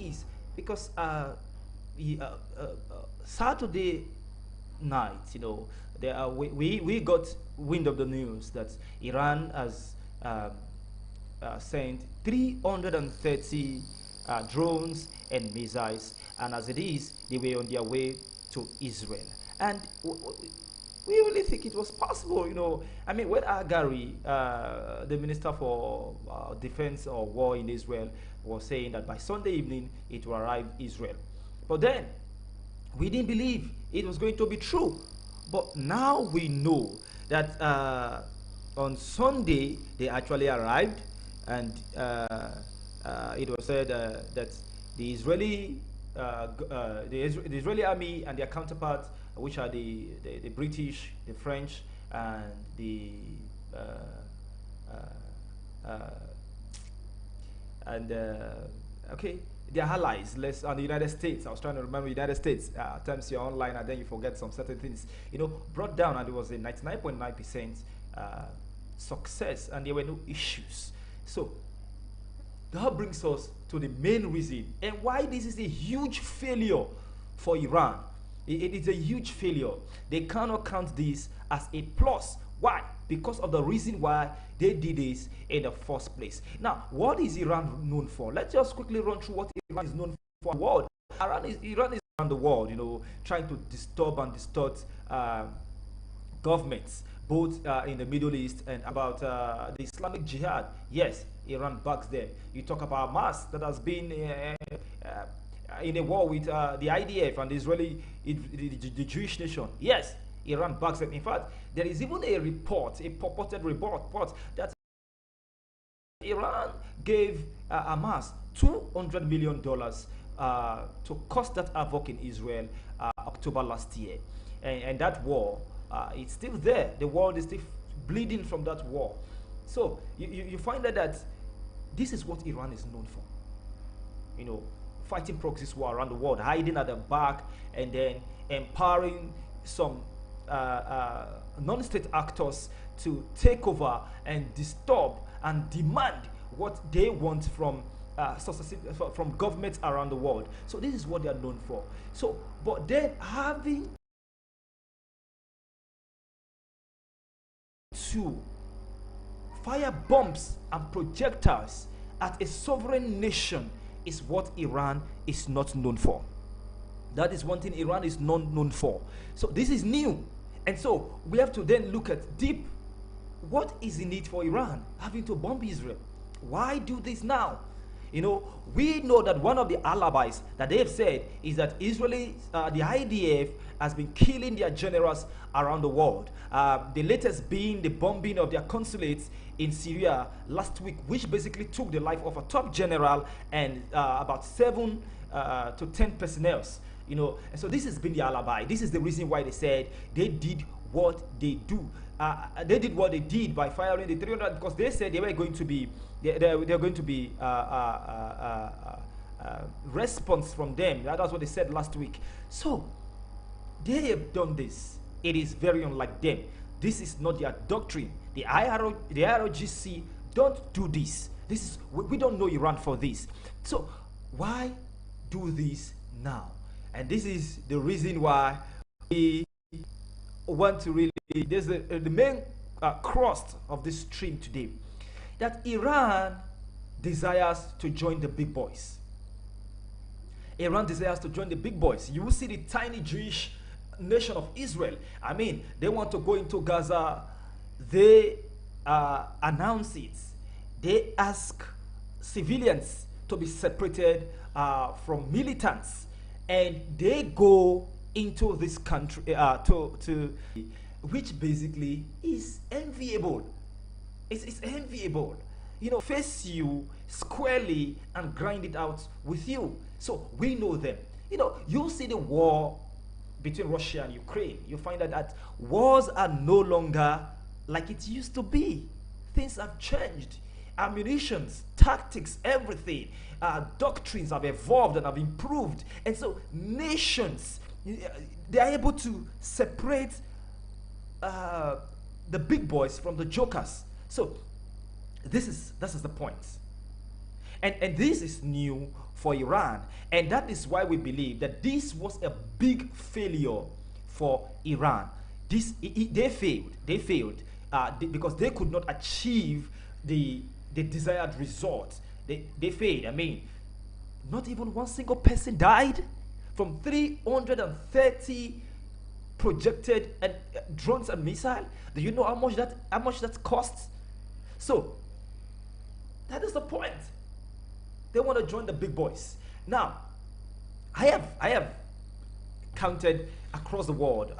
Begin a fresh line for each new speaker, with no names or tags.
is because Saturday night, we got wind of the news that Iran has um, sent 330 drones and missiles, and as it is, they were on their way to Israel. And we really think it was possible, I mean, when Agari, the Minister for Defense or War in Israel, was saying that by Sunday evening it will arrive Israel. But then we didn't believe it was going to be true. But now we know that on Sunday they actually arrived, and it was said that the the Israeli army and their counterparts, which are the British, the French, and the uh, uh, uh, and okay, their allies, less on the United States. I was trying to remember United States. At times you're online and then you forget some certain things. Brought down, and it was a 99.9% success, and there were no issues. So that brings us to the main reason and why this is a huge failure for Iran. It is a huge failure. They cannot count this as a plus. Why? Because of the reason why they did this in the first place. Now, what is Iran known for? Let's just quickly run through what Iran is known for in the world. Iran is around the world, trying to disturb and distort governments, both in the Middle East and about the Islamic Jihad. Yes, Iran backs them. You talk about Hamas that has been in a war with the IDF and the the Jewish nation. Yes, Iran backs them. In fact, there is even a report, a purported report that Iran gave Hamas $200 million to cause that havoc in Israel October last year. And that war, it's still there. The world is still bleeding from that war. So you find that this is what Iran is known for. Fighting proxies war around the world, hiding at the back, and then empowering some non-state actors to take over and disturb and demand what they want from from governments around the world. So this is what they are known for. So, but then having to fire bombs and projectiles at a sovereign nation is what Iran is not known for. That is one thing Iran is not known for. So this is new. And so we have to then look at deep, what is in it for Iran having to bomb Israel? Why do this now? We know that one of the alibis that they have said is that the IDF has been killing their generals around the world. The latest being the bombing of their consulates in Syria last week, which basically took the life of a top general and about 7 to 10 personnel. And so this has been the alibi. This is the reason why they said they did what they do. They did what they did by firing the 300, because they said they were going to be they're going to be response from them. That's what they said last week. So they have done this. It is very unlike them. This is not their doctrine. The IRGC don't do this. We don't know Iran for this. So why do this now? And this is the reason why we want to really. There's the main crust of this stream today, that Iran desires to join the big boys. Iran desires to join the big boys. You will see the tiny Jewish nation of Israel. I mean, they want to go into Gaza. They announce it. They ask civilians to be separated from militants, and they go into this country which basically is enviable. It's enviable. Face you squarely and grind it out with you. So we know them. You see the war between Russia and Ukraine. You find that wars are no longer like it used to be. Things have changed. Ammunitions, tactics, everything, doctrines have evolved and have improved. And so nations, they are able to separate the big boys from the jokers. So this is the point. And this is new for Iran. And that is why we believe that this was a big failure for Iran. They failed. Because they could not achieve the desired result. They failed. I mean, not even one single person died from 330 projected and drones and missiles. Do you know how much that costs? So that is the point. They want to join the big boys. Now, I have counted across the world.